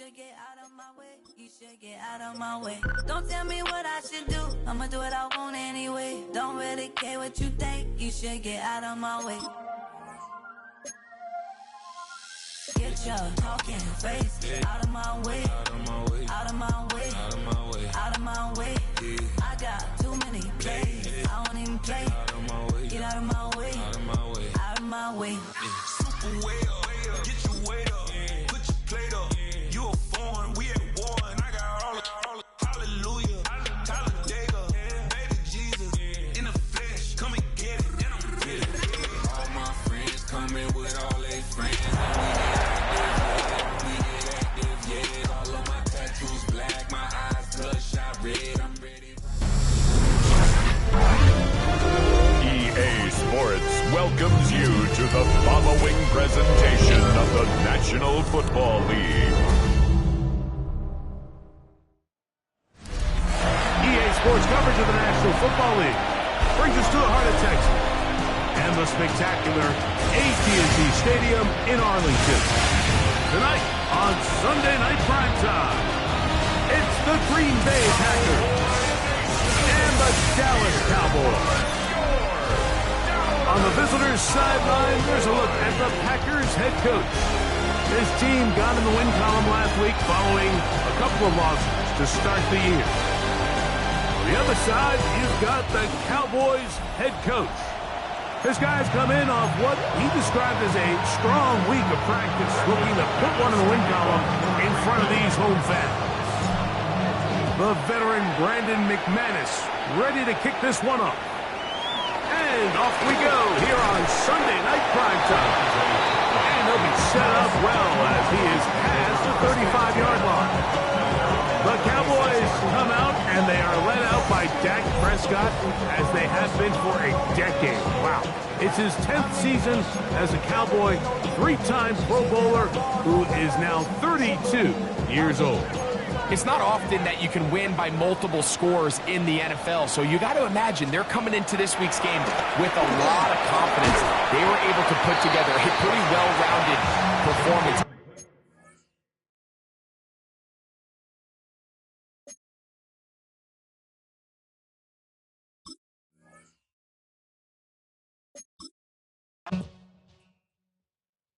should get out of my way. You should get out of my way. Don't tell me what I should do. I'ma do what I want anyway. Don't really care what you think. You should get out of my way. Get your talking face out of my way. Out of my way. Out of my way. Out of my way. Out of my way. I got too many plays. I don't even play. Out of my way. Get out of my way. Out of my way. Out of my way. Super way up. Get your weight up. Put your plate up. You a foreign. We at war. And I got all the hallelujah. Talladega. Baby Jesus. In the flesh. Come and get it. And I'm with it. All my friends coming with all their friends. And we get active. Yeah. All of my tattoos black. My eyes bloodshot red. I'm ready. EA Sports welcomes you to the following presentation of the National Football League. EA Sports coverage of the National Football League brings us to the heart of Texas and the spectacular AT&T Stadium in Arlington. Tonight on Sunday Night Primetime, it's the Green Bay Packers and the Dallas Cowboys. On the visitors' sideline, there's a look at the Packers head coach. His team got in the win column last week following a couple of losses to start the year. On the other side, you've got the Cowboys head coach. His guys come in off what he described as a strong week of practice, looking to put one in the win column in front of these home fans. The veteran Brandon McManus ready to kick this one up. And off we go here on Sunday Night Primetime. And he'll be set up well as he is past the 35-yard line. The Cowboys come out and they are led out by Dak Prescott as they have been for a decade. Wow. It's his 10th season as a Cowboy, three-time Pro Bowler who is now 32 years old. It's not often that you can win by multiple scores in the NFL, so you got to imagine they're coming into this week's game with a lot of confidence. They were able to put together a pretty well-rounded performance.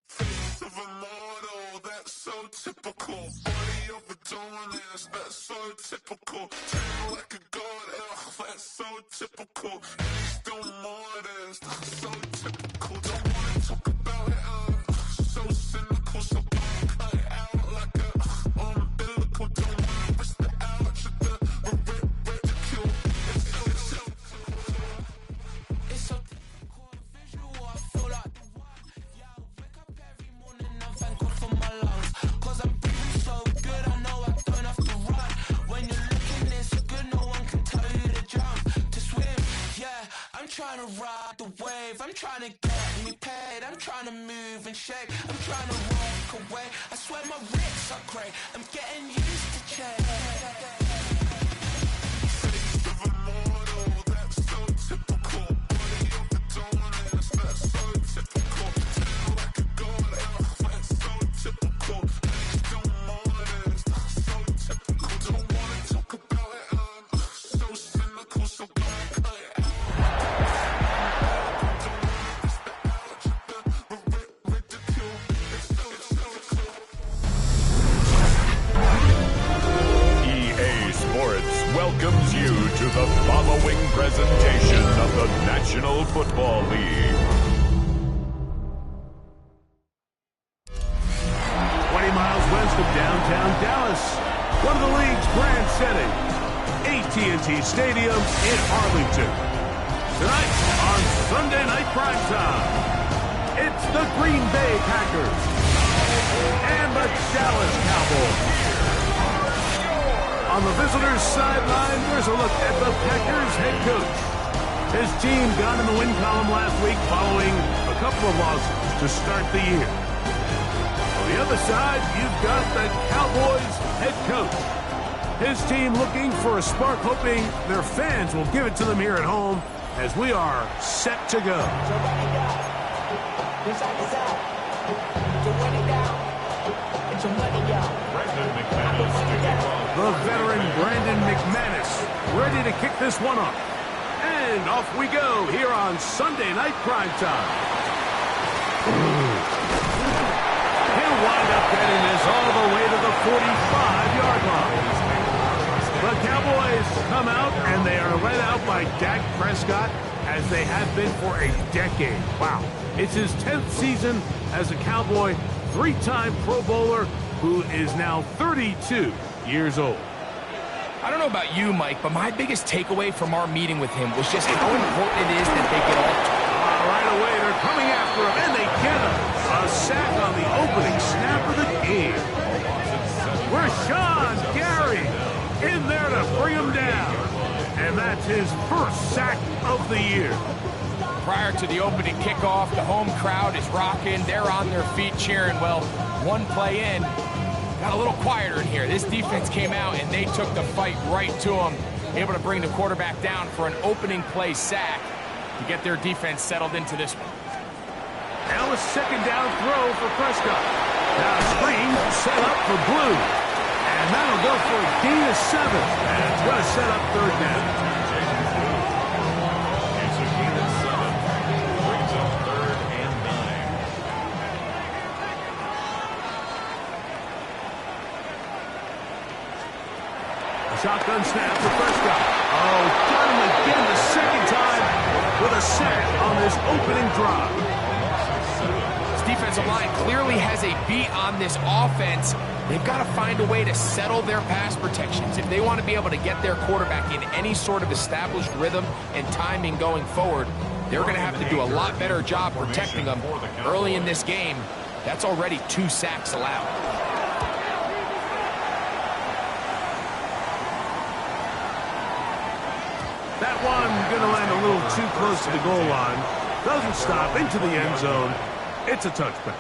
Face of a model, that's so typical. Body of Adonis, that's so typical. Tail like a god, ugh, that's so typical. And he's still modest, that's so typical. Don't wanna talk about it, so cynical. So don't cut it out like a umbilical. Don't wanna risk the ouch of the ridicule. It's so difficult, visual, I feel like the one. Yeah, I wake up every morning and thank God for my lungs. Cause I'm breathing so good, I know I don't have to run. When you're looking this good, no one can tell you to jump, to swim. Yeah, I'm trying to ride the wave, I'm trying to get me paid, I'm trying to move and shake, I'm trying to walk away. I swear my wrists are great, I'm getting used to change. Face of a model, that's so typical. Body of Adonis, that's so typical. Tail like a god, ugh, that's so typical. And he's still modest, that's so typical. Don't wanna talk about it, so cynical. So don't cut it out. Don't wanna risk the ouch of the ridicule. It's so EA Sports welcomes you to the following presentation of the National Football League. 20 miles west of downtown Dallas, one of the league's grand settings, AT&T Stadium in Arlington. Tonight on Sunday Night Primetime, it's the Green Bay Packers and the Dallas Cowboys. On the visitors' sideline, there's a look at the Packers head coach. His team got in the win column last week following a couple of losses to start the year. On the other side, you've got the Cowboys head coach. His team looking for a spark, hoping their fans will give it to them here at home as we are set to go. So run it down. Inside is out. So run it down. The veteran Brandon McManus ready to kick this one off. And off we go here on Sunday Night Primetime. He'll wind up getting this all the way to the 45-yard line. The Cowboys come out, and they are led out by Dak Prescott, as they have been for a decade. Wow. It's his 10th season as a Cowboy, three-time Pro Bowler, who is now 32 years old. I don't know about you, Mike, but my biggest takeaway from our meeting with him was just how important it is that they get all... Right away, they're coming after him, and they get him. A sack on the opening snap of the game. Rashawn Gary in there to bring him down. And that's his first sack of the year. Prior to the opening kickoff, the home crowd is rocking. They're on their feet cheering. Well, one play in, got a little quieter in here. This defense came out, and they took the fight right to him, able to bring the quarterback down for an opening play sack to get their defense settled into this one. Now a second down throw for Prescott. Now screen set up for Blue. And that'll go for a gain of 7. And it's going to set up third down. It's a gain of 7. Brings up 3rd and 9. A shotgun snap for Prescott. Oh, got him again the second time with a sack on this opening drive. This defensive line clearly has a beat on this offense. They've got to find a way to settle their pass protections. If they want to be able to get their quarterback in any sort of established rhythm and timing going forward, they're going to have to do a lot better job protecting them. Early in this game, that's already 2 sacks allowed. That one going to land a little too close to the goal line. Doesn't stop into the end zone. It's a touchback.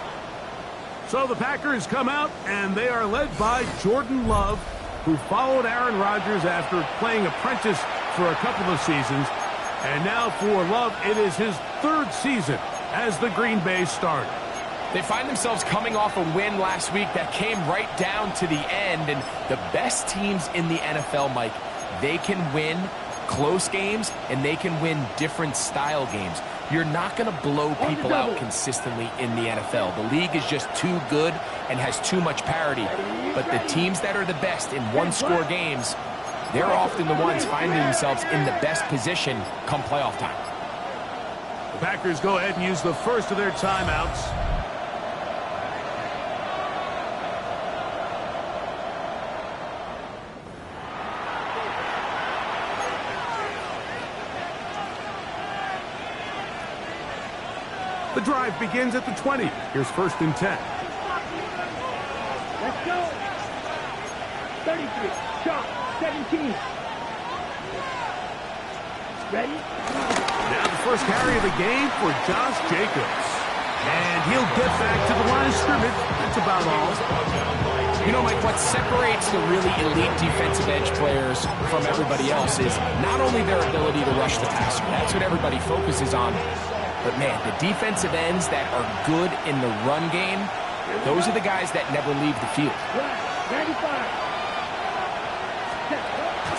So the Packers come out, and they are led by Jordan Love, who followed Aaron Rodgers after playing apprentice for a couple of seasons. And now for Love, it is his 3rd season as the Green Bay starter. They find themselves coming off a win last week that came right down to the end. And the best teams in the NFL, Mike, they can win close games, and they can win different style games. You're not going to blow people out consistently in the NFL. The league is just too good and has too much parity. But the teams that are the best in one-score games, they're often the ones finding themselves in the best position come playoff time. The Packers go ahead and use the first of their timeouts. The drive begins at the 20. Here's 1st and 10. Let's go. 33. Shot. 17. Ready? Now the first carry of the game for Josh Jacobs. And he'll get back to the line of scrimmage. That's about all. You know, Mike, what separates the really elite defensive edge players from everybody else is not only their ability to rush the passer. That's what everybody focuses on. But, man, the defensive ends that are good in the run game, those are the guys that never leave the field. 95.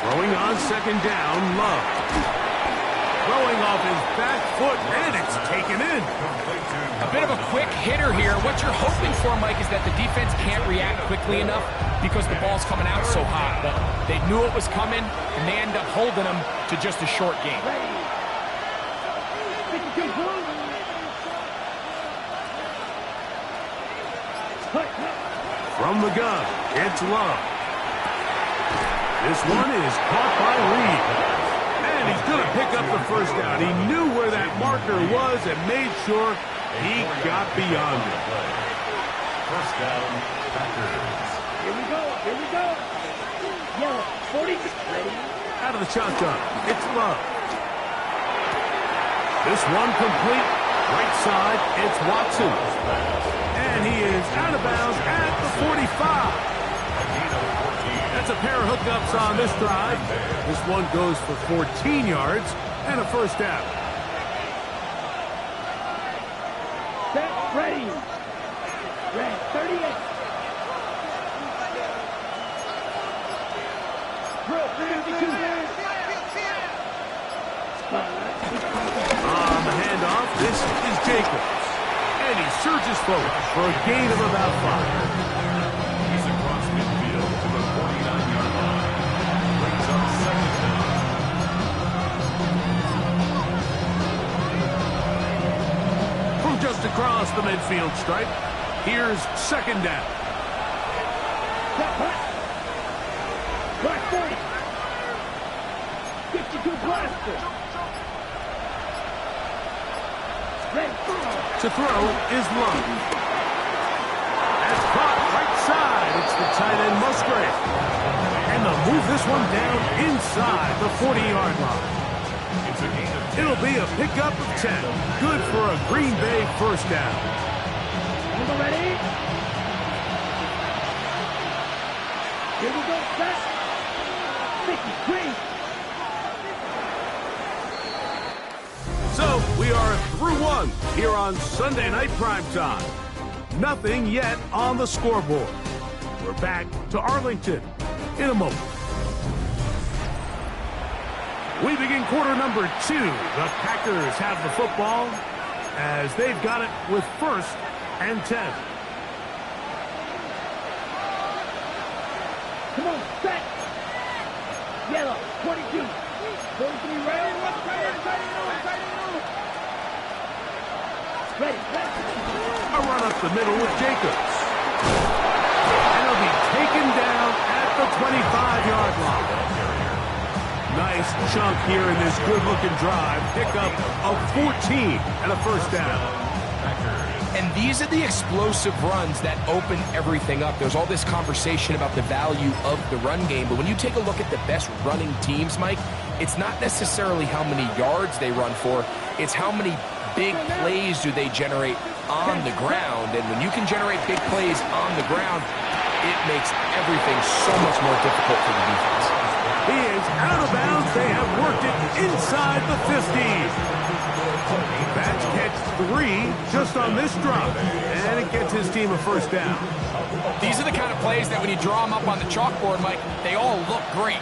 Throwing on 2nd down, Love. Throwing off his back foot, and it's taken in. A bit of a quick hitter here. What you're hoping for, Mike, is that the defense can't react quickly enough because the ball's coming out so hot. But they knew it was coming, and they end up holding them to just a short game. From the gun, it's Love. This one is caught by Reed. And he's going to pick up the first down. He knew where that marker was and made sure he got beyond it. First down, Packers. Here we go. Here we go. Yellow. 40. Ready? Out of the shotgun, it's Love. This one complete. Right side, it's Watson. And he is out of bounds at the 45. That's a pair of hookups on this drive. This one goes for 14 yards and a first down. Set, ready. Red, 38. On the handoff, this is Jacobs. And he surges forward for a gain of about 5. He's across midfield to the 49-yard line. Brings up second down. From just across the midfield stripe, here's second down. Black 40. 52 blaster. To throw is Lund. That's caught right side. It's the tight end Musgrave. And they'll move this one down inside the 40-yard line. It'll be a pickup of 10. Good for a Green Bay first down. Angle ready. Here we go, set. Mickey Green. So we are through one here on Sunday Night Primetime. Nothing yet on the scoreboard. We're back to Arlington in a moment. We begin quarter number 2. The Packers have the football as they've got it with 1st and 10. Come on, set. Yellow, 22. 43 ready. Ready. A run up the middle with Jacobs. And he'll be taken down at the 25-yard line. Nice chunk here in this good-looking drive. Pickup of 14 and a first down. And these are the explosive runs that open everything up. There's all this conversation about the value of the run game, but when you take a look at the best running teams, Mike, it's not necessarily how many yards they run for, it's how many big plays do they generate on the ground. And when you can generate big plays on the ground, it makes everything so much more difficult for the defense. He is out of bounds. They have worked it inside the 50. That's catch 3 just on this drop. And it gets his team a first down. These are the kind of plays that when you draw them up on the chalkboard, Mike, they all look great.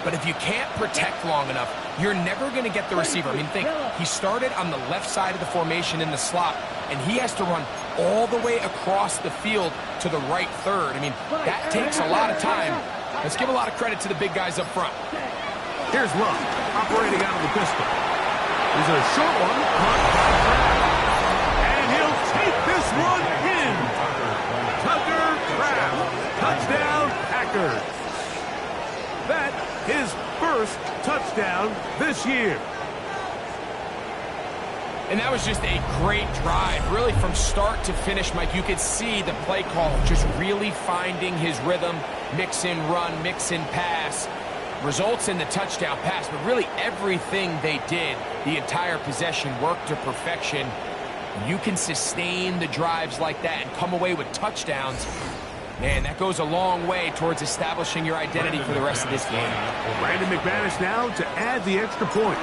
But if you can't protect long enough, you're never going to get the receiver. I mean, think, he started on the left side of the formation in the slot, and he has to run all the way across the field to the right third. I mean, that takes a lot of time. Let's give a lot of credit to the big guys up front. Here's Love, operating out of the pistol. There's a short one, caught by Kraft. And he'll take this one in. Tucker Kraft, touchdown Packers. That his first touchdown this year. And that was just a great drive. Really from start to finish, Mike, you could see the play call just really finding his rhythm. Mix in run, mix in pass. Results in the touchdown pass, but really everything they did, the entire possession worked to perfection. You can sustain the drives like that and come away with touchdowns. Man, that goes a long way towards establishing your identity for the rest of this game. Brandon McManus now to add the extra point.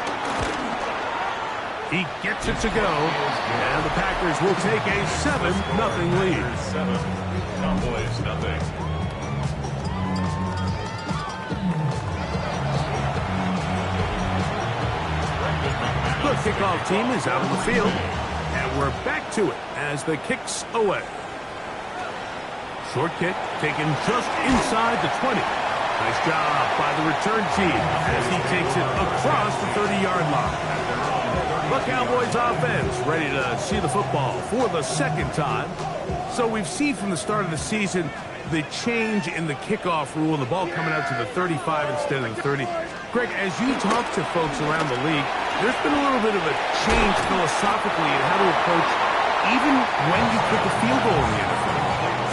He gets it to go, and the Packers will take a 7-0 lead. 7, Cowboys nothing. The kickoff team is out on the field, and we're back to it as the kick's away. Short kick taken just inside the 20. Nice job by the return team as he takes it across the 30-yard line. The Cowboys offense ready to see the football for the second time. So we've seen from the start of the season the change in the kickoff rule and the ball coming out to the 35 instead of the 30. Greg, as you talk to folks around the league, there's been a little bit of a change philosophically in how to approach even when you kick a field goal in the NFL.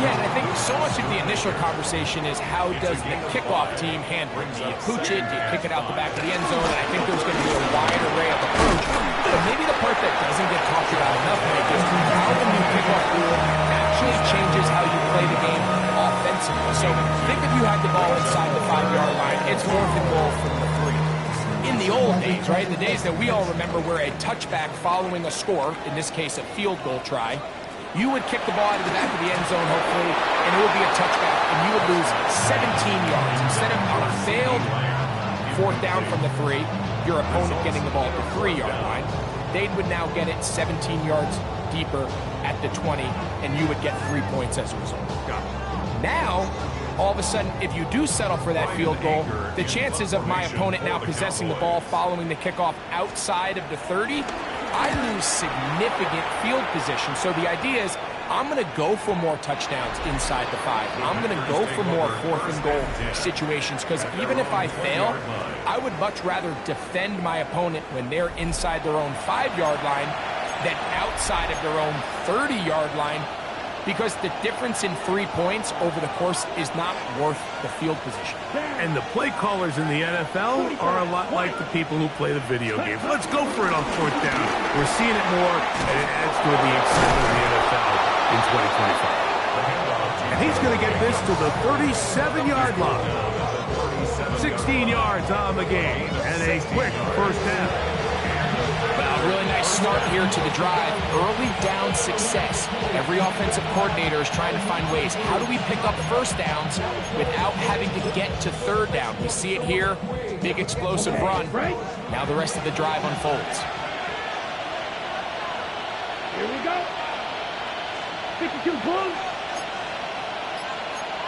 Yeah, and I think so much of the initial conversation is how does the kickoff team handle it? Do you pooch it? Do you kick it out the back of the end zone? And I think there's going to be a wide array of approach. But maybe the part that doesn't get talked about enough, Mike, is how the new kickoff rule actually changes how you play the game offensively. So think if you had the ball inside the 5-yard line, it's 4th and goal from the 3. In the old days, right, the days that we all remember where a touchback following a score, in this case a field goal try, you would kick the ball out of the back of the end zone, hopefully, and it would be a touchback, and you would lose 17 yards. Instead of on a failed 4th down from the 3, your opponent getting the ball at the 3-yard line. They would now get it 17 yards deeper at the 20, and you would get 3 points as a result. Now, all of a sudden, if you do settle for that field goal, the chances of my opponent now possessing the ball following the kickoff outside of the 30, I lose significant field position. So the idea is, I'm going to go for more touchdowns inside the 5. I'm going to go for more 4th and goal situations, because even if I fail, I would much rather defend my opponent when they're inside their own 5-yard line than outside of their own 30-yard line, because the difference in 3 points over the course is not worth the field position. And the play callers in the NFL are a lot like the people who play the video games. Let's go for it on 4th down. We're seeing it more, and it adds to the excitement of the NFL in 2025. And he's going to get this to the 37-yard line. 16 yards on the game, and a quick 1st down. A really nice start here to the drive. Early down success. Every offensive coordinator is trying to find ways. How do we pick up 1st downs without having to get to 3rd down? We see it here. Big explosive run. Now the rest of the drive unfolds. Here we go. 52 Blues.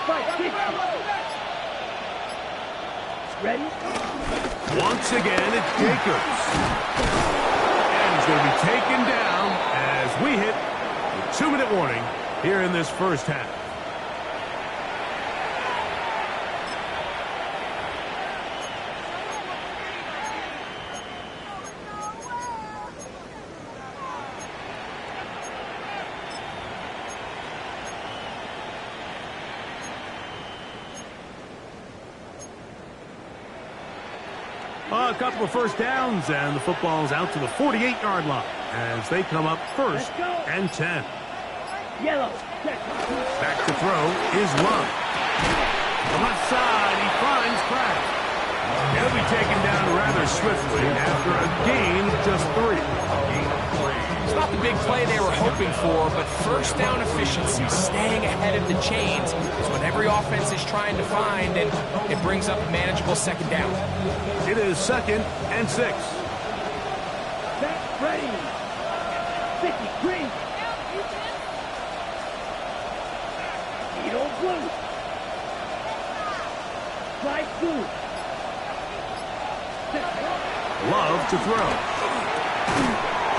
560. Ready? Once again, it's Jacobs. And he's going to be taken down as we hit the 2-minute warning here in this 1st half. A couple of 1st downs, and the football's out to the 48-yard line as they come up 1st and 10. Yellow. Back to throw is Love. The left side, he finds Pratt. He'll be taken down rather swiftly after a gain of just 3. It's not the big play they were hoping for, but 1st down efficiency, staying ahead of the chains, is what every offense is trying to find, and it brings up a manageable 2nd down. It is 2nd and 6. Back ready. 53. Edo Blue. Slide through. Love to throw.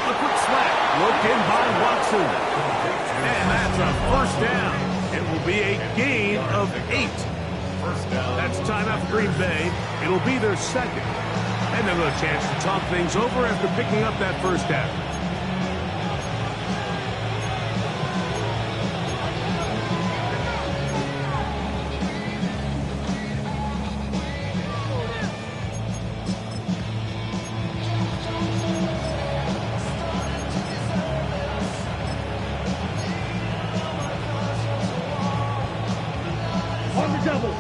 A quick slant, looked in by Watson. And that's a 1st down. It will be a gain of 8. That's timeout for Green Bay. It'll be their 2nd. And they'll have a chance to talk things over after picking up that 1st down. On the double.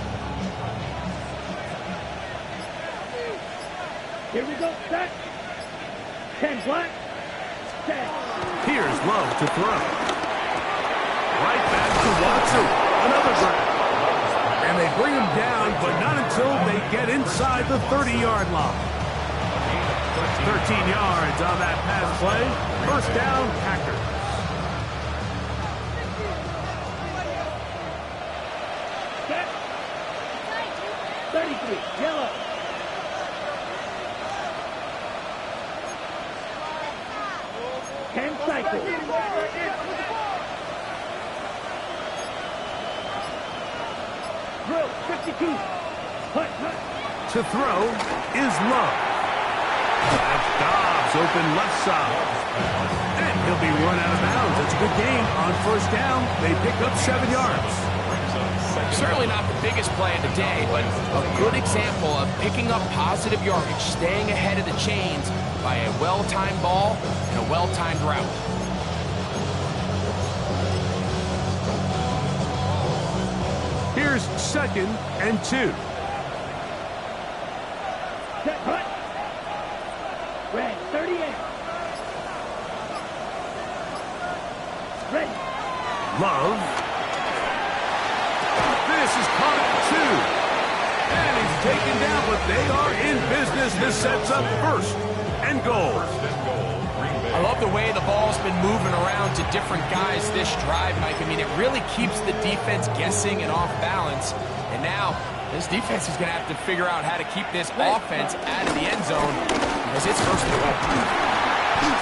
Here we go. Set. 10 black. Set. Here's Love to throw. Right back to Watson. Another grab. And they bring him down, but not until they get inside the 30-yard line. 13 yards on that pass play. 1st down, Packers. Set. 33. Yellow. Cycle. Drill, 52. Hut. To throw is Love. That's Dobbs open left side. And he'll be run out of bounds. That's a good gain on 1st down. They pick up 7 yards. Certainly not the biggest play of the day, but a good example of picking up positive yardage, staying ahead of the chains by a well-timed ball and a well-timed route. Here's 2nd and 2. Set, hut. Red, 38. Ready. Love. This is caught at 2. And he's taken down, but they are in business. This sets up first and goal. I love the way the ball's been moving around to different guys this drive, Mike. I mean, it really keeps the defense guessing and off balance. And now, this defense is going to have to figure out how to keep this offense out of the end zone because it's first and goal.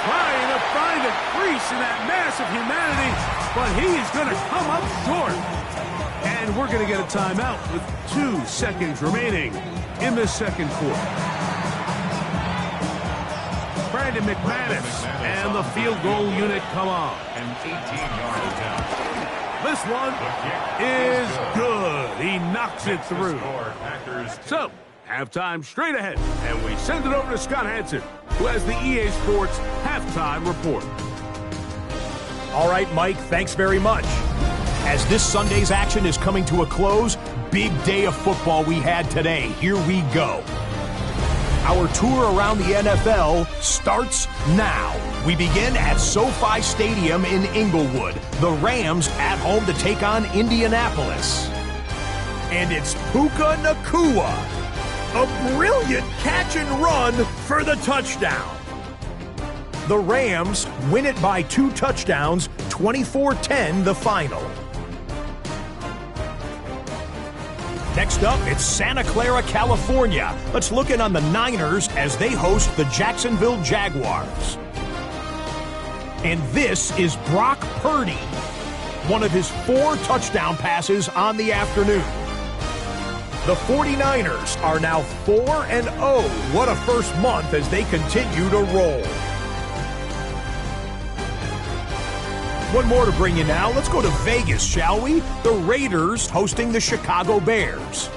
Trying to find a crease in that mass of humanity, but he's going to come up short. And we're going to get a timeout with 2 seconds remaining in the second quarter. Brandon McManus and the field goal unit come on. An 18-yard attempt. This one is good. He knocks it through. So, halftime straight ahead, and we send it over to Scott Hanson, who has the EA Sports halftime report. All right, Mike, thanks very much. As this Sunday's action is coming to a close, big day of football we had today. Here we go. Our tour around the NFL starts now. We begin at SoFi Stadium in Inglewood. The Rams at home to take on Indianapolis. And it's Puka Nacua. A brilliant catch and run for the touchdown. The Rams win it by 2 touchdowns, 24-10 the final. Next up, it's Santa Clara, California. Let's look in on the Niners as they host the Jacksonville Jaguars. And this is Brock Purdy, one of his 4 touchdown passes on the afternoon. The 49ers are now 4-0. What a first month as they continue to roll. One more to bring you now. Let's go to Vegas, shall we? The Raiders hosting the Chicago Bears.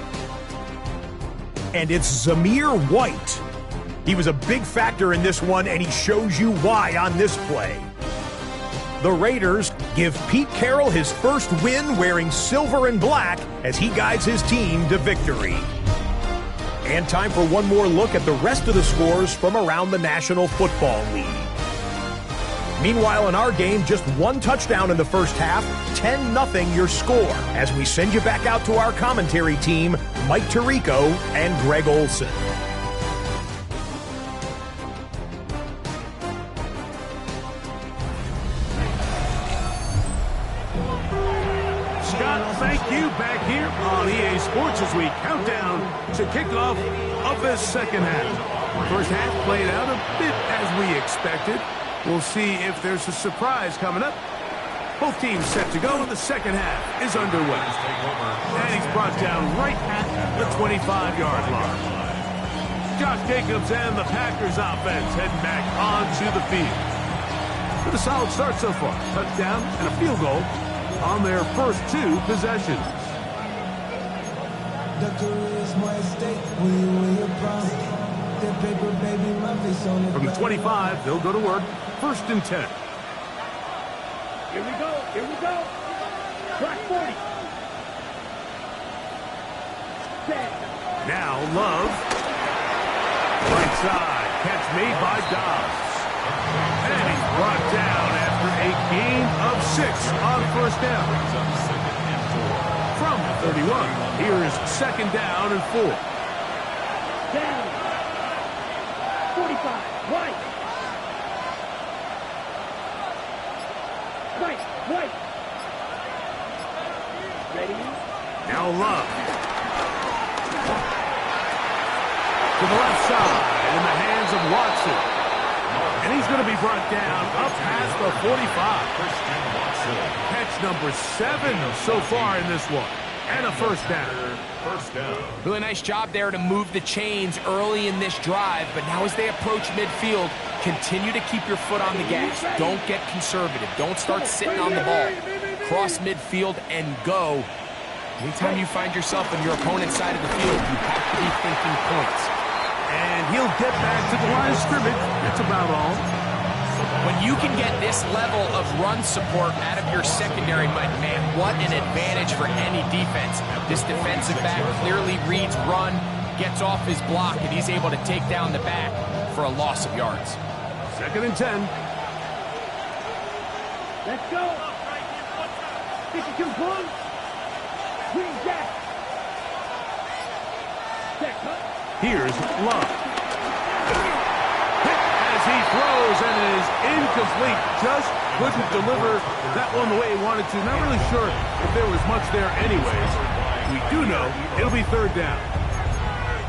And it's Zamir White. He was a big factor in this one, and he shows you why on this play. The Raiders give Pete Carroll his first win wearing silver and black as he guides his team to victory. And time for one more look at the rest of the scores from around the National Football League. Meanwhile, in our game, just 1 touchdown in the first half, 10-0 your score, as we send you back out to our commentary team, Mike Tirico and Greg Olson. Scott, thank you. Back here on EA Sports as we count down to kickoff of this second half. First half played out a bit as we expected. We'll see if there's a surprise coming up. Both teams set to go, and the second half is underway. And he's brought down right at the 25-yard line. Josh Jacobs and the Packers offense heading back onto the field. With a solid start so far. Touchdown and a field goal on their first 2 possessions. From the 25, they'll go to work. 1st and 10. Here we go. Here we go. Track 40. Set. Now Love. Right side. Catch made by Dobbs. And he's brought down after a gain of 6 on first down. From the 31, here is 2nd down and 4. Down. 45. Right. Right. Ready? Now Love. To the left side in the hands of Watson. And he's going to be brought down up past the 45. Catch number 7 so far in this one. And a first down. Really nice job there to move the chains early in this drive, but now as they approach midfield, continue to keep your foot on the gas. Don't get conservative. Don't start sitting on the ball. Cross midfield and go. Anytime you find yourself on your opponent's side of the field, you have to be thinking points. And he'll get back to the line of scrimmage. That's about all. When you can get this level of run support out of your secondary, man, what an advantage for any defense. This defensive back clearly reads run, gets off his block, and he's able to take down the back for a loss of yards. 2nd and 10. Let's go. 52 points. Green Jack. Set. Here's Love. Hit as he throws and it is incomplete. Just couldn't deliver that one the way he wanted to. Not really sure if there was much there anyways. We do know it'll be third down.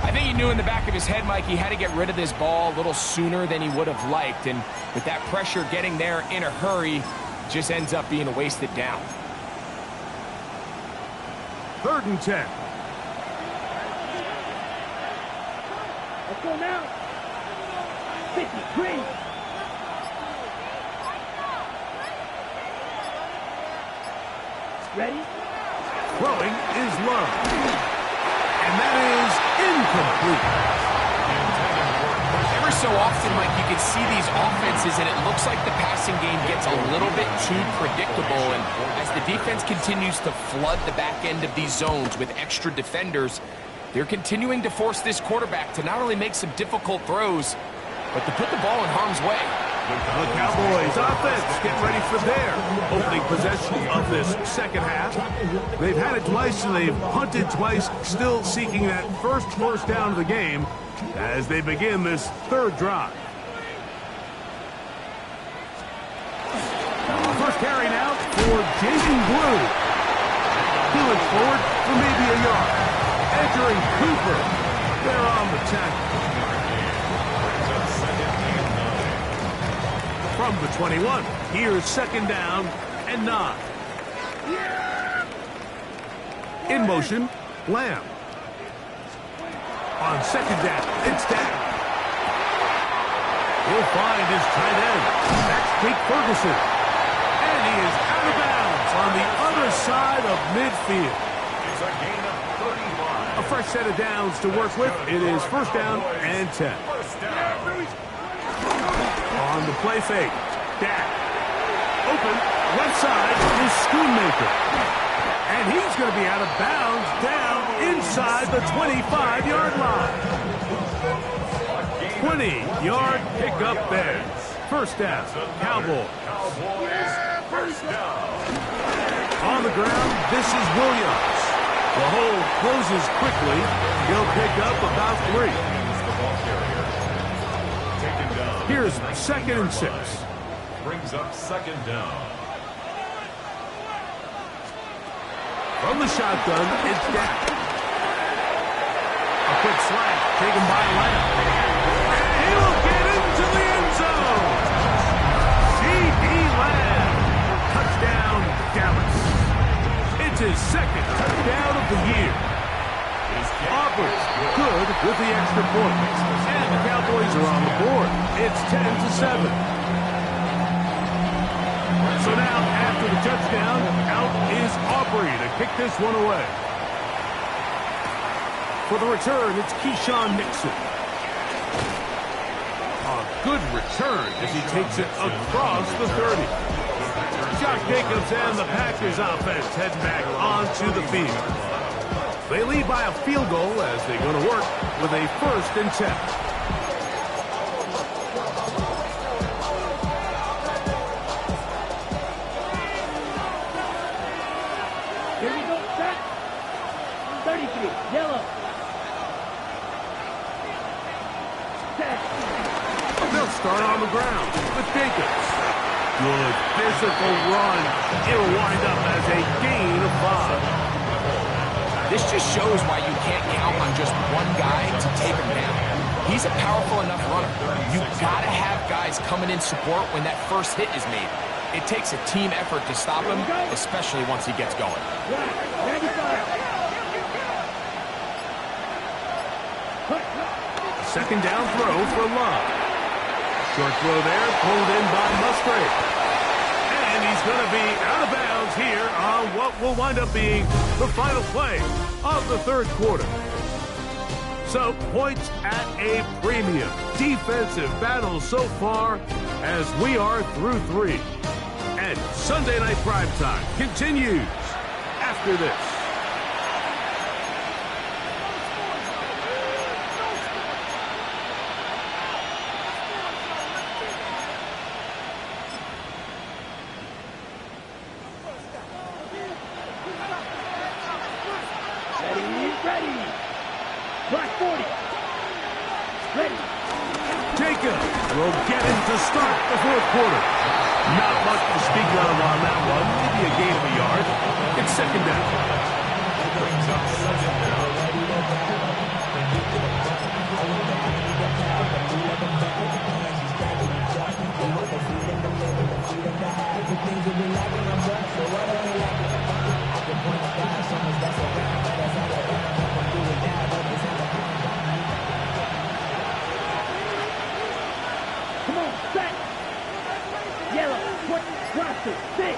I think he knew in the back of his head, Mike, he had to get rid of this ball a little sooner than he would have liked. And with that pressure getting there in a hurry, just ends up being a wasted down. 3rd and 10. Let's go now. 53. Ready? Throwing is Love. And that is incomplete. Every so often, Mike, you can see these offenses, and it looks like the passing game gets a little bit too predictable. And as the defense continues to flood the back end of these zones with extra defenders, they're continuing to force this quarterback to not only make some difficult throws, but to put the ball in harm's way. The Cowboys offense getting ready for their opening possession of this second half. They've had it twice and they've punted twice, still seeking that first down of the game as they begin this third drive. First carry now for Jason Blue. Peeling forward for maybe a yard. Entering Cooper. They're on the tackle. From the 21, here's 2nd down and 9. In motion, Lamb. On 2nd down, it's down. He'll find his tight end. That's Jake Ferguson. And he is out of bounds on the other side of midfield. A fresh set of downs to work with. It is 1st down and 10. On the play fake, Dak. Open, left side is Schoonmaker. And he's going to be out of bounds down inside the 25-yard line. 20-yard pickup there. 1st down, Cowboys. On the ground, this is Williams. The hole closes quickly. He'll pick up about 3. Here's 2nd and 6. Brings up 2nd down. From the shotgun, it's Dak. A quick slant taken by Lamb. And he will get into the end zone. C.D. Lamb. Touchdown, Dallas. It's his 2nd touchdown of the year. Auburn good with the extra point. And the Cowboys are on the board. It's 10-7. So now, after the touchdown, out is Aubrey to kick this one away. For the return, it's Keyshawn Nixon. A good return as he takes it across the 30. Josh Jacobs and the Packers offense head back onto the field. They lead by a field goal as they go to work with a 1st and 10. Here we go, set. 33, yellow. Set. They'll start on the ground with Jacobs. Good physical run. It'll wind up as a gain of 5. This just shows why you can't count on just one guy to take him down. He's a powerful enough runner. You've got to have guys coming in support when that first hit is made. It takes a team effort to stop him, especially once he gets going. 2nd down throw for Love. Short throw there, pulled in by Musgrave. And he's going to be out of bounds here on what will wind up being the final play of the 3rd quarter. So, points at a premium. Defensive battle so far as we are through 3. And Sunday Night Primetime continues after this. Ready. Black 40. Jacob will get him to start the fourth quarter. Not much to speak of on that one. Maybe a gain of a yard. It's second down. Come on, set. Yellow, put, cluster, six.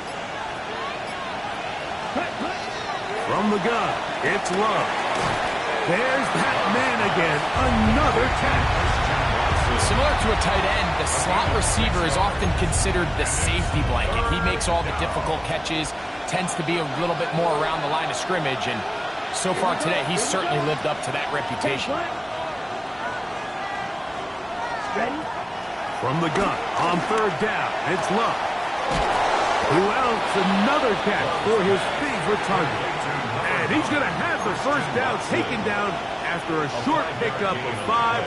From the gun, it's Love. There's that man again. Another catch. Similar to a tight end, the slot receiver is often considered the safety blanket. He makes all the difficult catches, tends to be a little bit more around the line of scrimmage, and so far today, he's certainly lived up to that reputation. Ready? From the gun, on third down, it's Love. Who else? Another catch for his favorite target. And he's going to have the first down taken down after a short pickup of 5,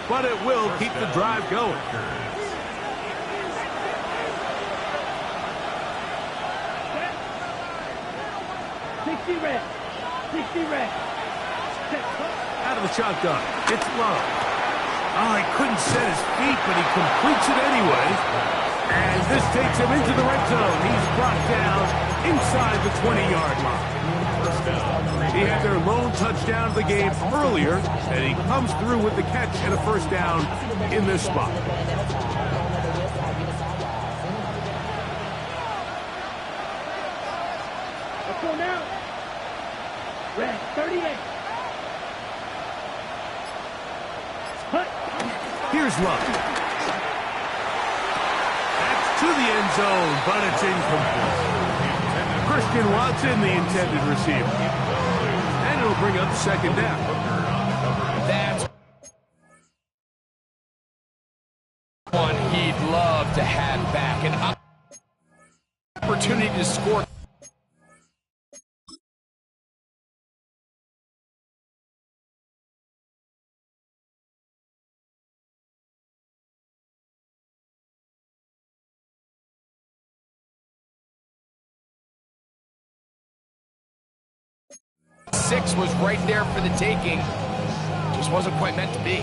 but it will keep the drive going. Red. 60 red. Out of the shotgun, it's Love. Oh, he couldn't set his feet, but he completes it anyway. And this takes him into the red zone. He's brought down inside the 20-yard line. He had their lone touchdown of the game earlier, and he comes through with the catch and a first down in this spot. Let's go now. Red, 38. Hut. Here's Love. That's to the end zone, but it's incomplete. Christian Watson, the intended receiver. And it'll bring up second down. That's one he'd love to have back. An opportunity to score. Six was right there for the taking. Just wasn't quite meant to be.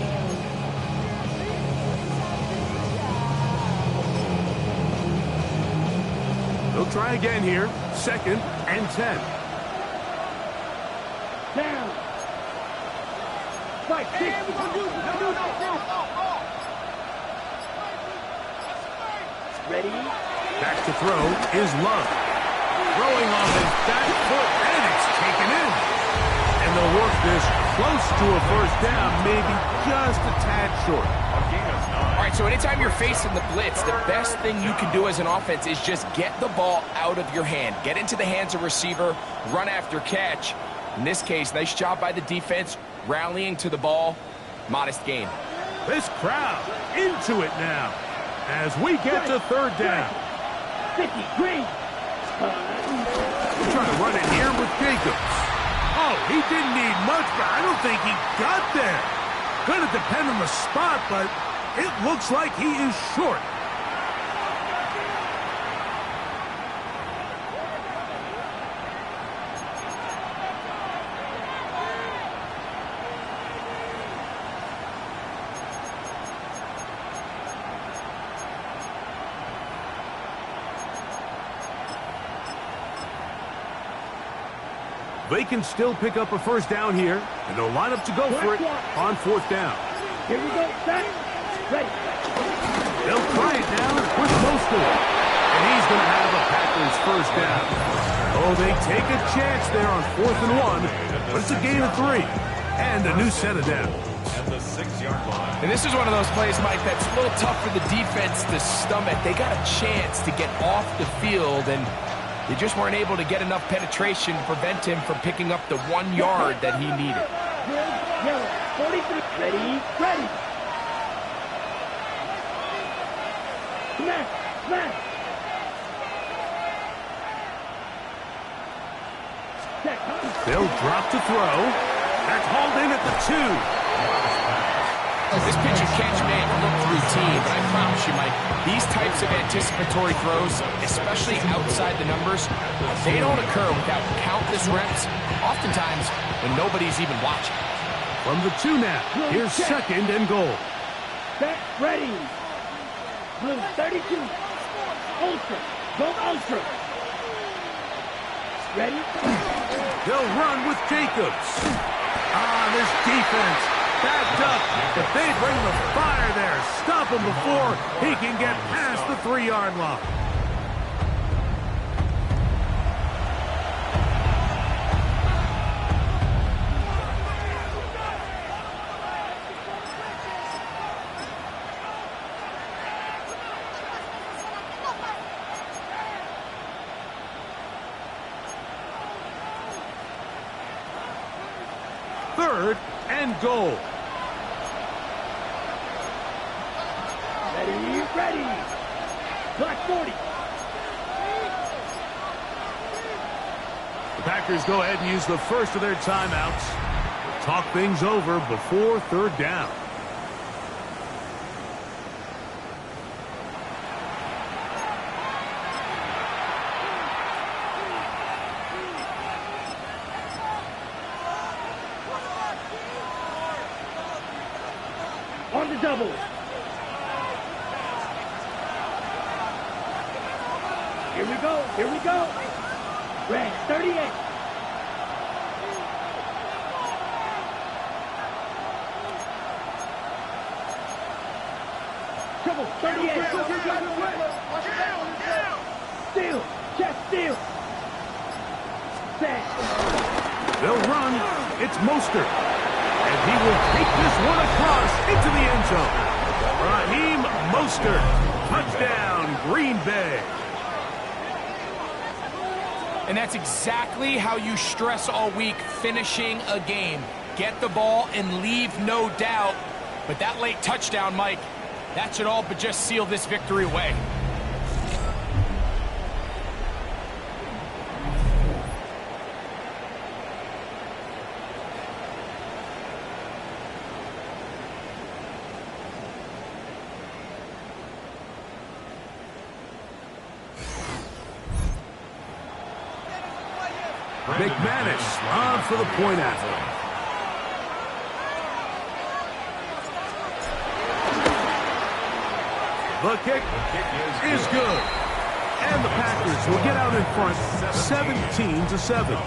They'll try again here. Second and 10. Down. Fight. Hey, we're going to do this. Ready? Back to throw is Love. Throwing on his back foot, and it's taken in. And they'll work this close to a first down, maybe just a tad short. All right, so anytime you're facing the blitz, the best thing you can do as an offense is just get the ball out of your hand. Get into the hands of receiver, run after catch. In this case, nice job by the defense, rallying to the ball. Modest gain. This crowd into it now as we get to third down. 50, green. We're trying to run it here with Jacobs. Oh, he didn't need much, but I don't think he got there. Going to depend on the spot, but it looks like he is short. They can still pick up a first down here, and they'll line up to go for it on fourth down. Here we go, set, ready. They'll try it now with most of it, and he's going to have a Packers first down. Oh, they take a chance there on 4th and 1, but it's a gain of 3, and a new set of downs. At the 6-yard line. And this is one of those plays, Mike, that's a little tough for the defense to stomach. They got a chance to get off the field, and they just weren't able to get enough penetration to prevent him from picking up the 1 yard that he needed. Yellow, 43, ready, ready. Smash, smash. They'll drop to throw. That's hauled in at the 2. This pitch and catch may have looked routine, but I promise you, Mike, these types of anticipatory throws, especially outside the numbers, they don't occur without countless reps, oftentimes when nobody's even watching. From the 2 now, here's second and goal. Set, ready. Blue 32. Ultra. Go Ultra. Ready? They'll run with Jacobs. This defense backed up. If they bring the fire there, stop him before he can get past the 3-yard line. Third and goal. Ready. Black 40. The Packers go ahead and use the first of their timeouts. Talk things over before third down. On the double. Here we go. Red 38. Trouble 38. Steal. Check steal. Set. They'll run. It's Mostert. And he will take this one across into the end zone. Raheem Mostert. Touchdown, Green Bay. And that's exactly how you stress all week finishing a game. Get the ball and leave no doubt. But that late touchdown, Mike, that should all but just seal this victory away. McManus on for the point after. The kick is good. And the Packers will get out in front 17-7.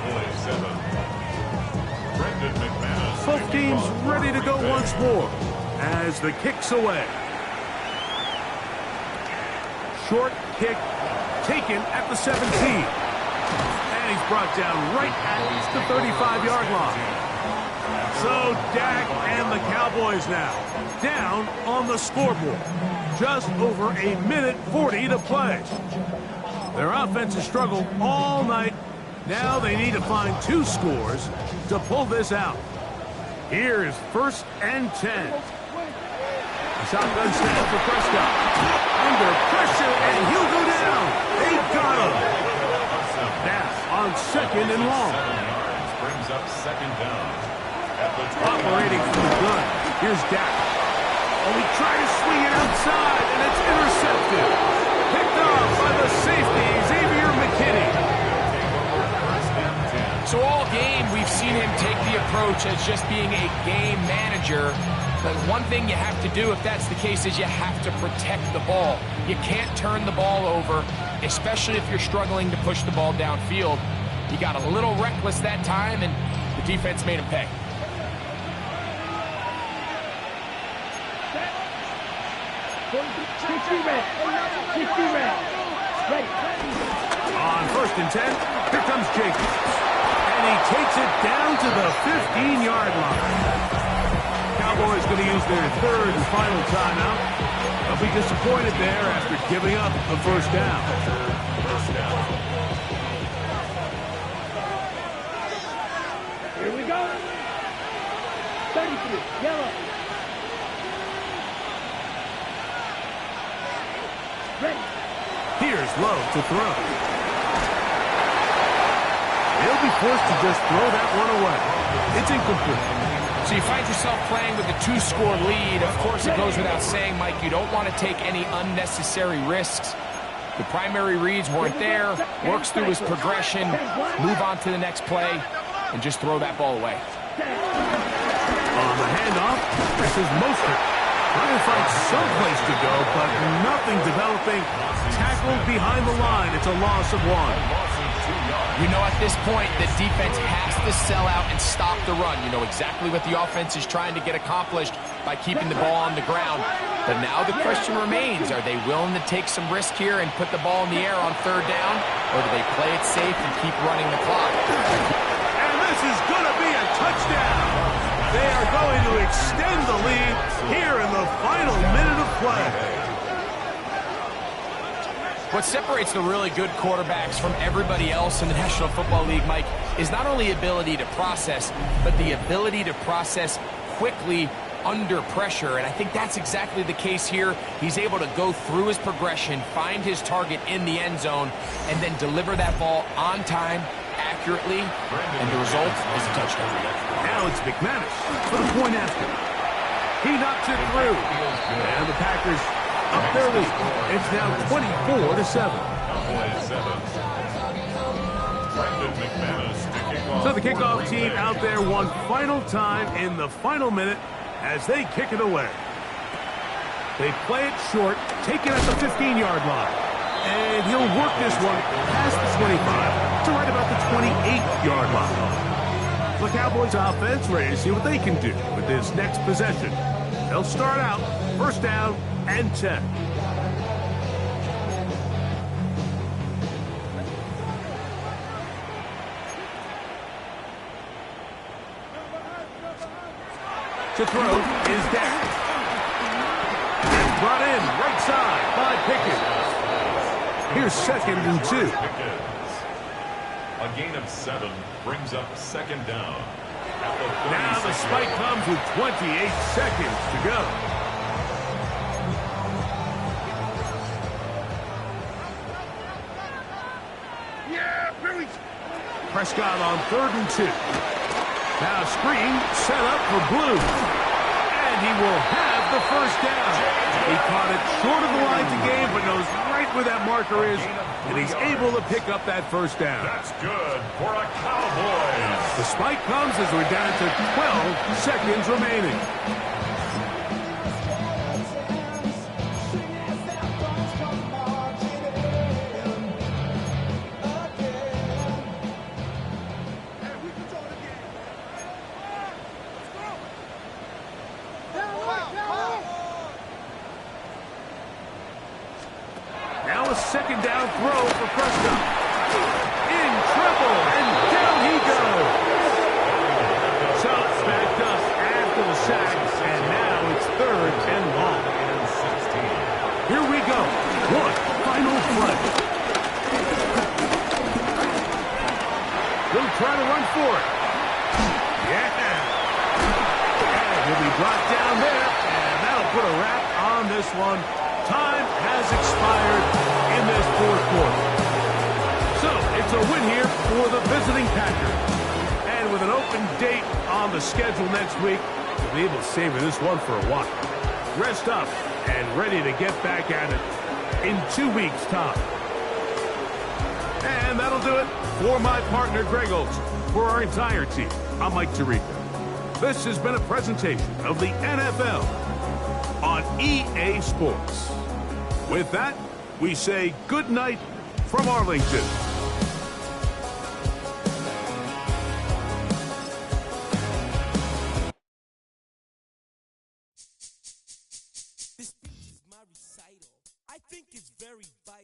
Both teams ready to go once more as the kick's away. Short kick taken at the 17. And he's brought down right at the 35-yard line. So Dak and the Cowboys now down on the scoreboard. Just over a minute 40 to play. Their offense has struggled all night. Now they need to find 2 scores to pull this out. Here's 1st and 10. Shotgun snap for Prescott. Under pressure, and he'll go down. They got him. Now on 2nd and long. Brings up 2nd down. Operating from the gun. Here's Dak. Oh, he tried to swing it outside, and it's intercepted. Picked off by the safety, Xavier McKinney. So all game, we've seen him take the approach as just being a game manager. But one thing you have to do if that's the case is you have to protect the ball. You can't turn the ball over, especially if you're struggling to push the ball downfield. He got a little reckless that time, and the defense made him pay. On 1st and 10, here comes Jacobs. And he takes it down to the 15-yard line. Cowboys going to use their 3rd and final timeout. They'll be disappointed there after giving up the 1st down. Here we go. 33, yellow. Ready. Here's Lowe to throw. He'll be forced to just throw that one away. It's incomplete. So you find yourself playing with a 2-score lead. Of course, it goes without saying, Mike, you don't want to take any unnecessary risks. The primary reads weren't there. Works through his progression, move on to the next play, and just throw that ball away. On the handoff, this is Mostert. Trying to find someplace to go, but nothing developing. Tackled behind the line. It's a loss of 1. You know, at this point, the defense has to sell out and stop the run. You know exactly what the offense is trying to get accomplished by keeping the ball on the ground. But now the question remains, are they willing to take some risk here and put the ball in the air on 3rd down? Or do they play it safe and keep running the clock? And this is going to be a touchdown. They are going to extend the lead here in the final minute of play. What separates the really good quarterbacks from everybody else in the National Football League, Mike, is not only ability to process, but the ability to process quickly under pressure. And I think that's exactly the case here. He's able to go through his progression, find his target in the end zone, and then deliver that ball on time, accurately, and the result is a touchdown. Now it's McManus for the point after. He knocks it through. And the Packers up their lead. It's now 24-7. So the kickoff team out there one final time in the final minute as they kick it away. They play it short, take it at the 15-yard line. And he'll work this one past the 25 to right about the 28-yard line. The Cowboys offense ready to see what they can do with this next possession. They'll start out 1st down and 10. To throw is Dak. And brought in right side by Pickens. Here's 2nd and 2. A gain of 7 brings up 2nd down. Now the spike comes with 28 seconds to go. Prescott on 3rd and 2. Now screen set up for Blue. And he will have the 1st down. He caught it short of the line to gain, but knows right where that marker is. And he's able to pick up that 1st down. That's good for a Cowboys. The spike comes as we're down to 12 seconds remaining. Now a 2nd down throw for Prescott. In trouble, and down he goes. So it's backed up after the sack, and now it's 3rd and long. Here we go. One final play. He'll try to run for it. Yeah. And he'll be brought down there, and that'll put a wrap on this one. Time has expired in this 4th quarter. So it's a win here for the visiting Packers. And with an open date on the schedule next week, we'll be able to savor this one for a while. Rest up and ready to get back at it in 2 weeks' time. And that'll do it for my partner, Greg Olson. For our entire team, I'm Mike Tirico. This has been a presentation of the NFL on EA Sports. With that, we say good night from Arlington.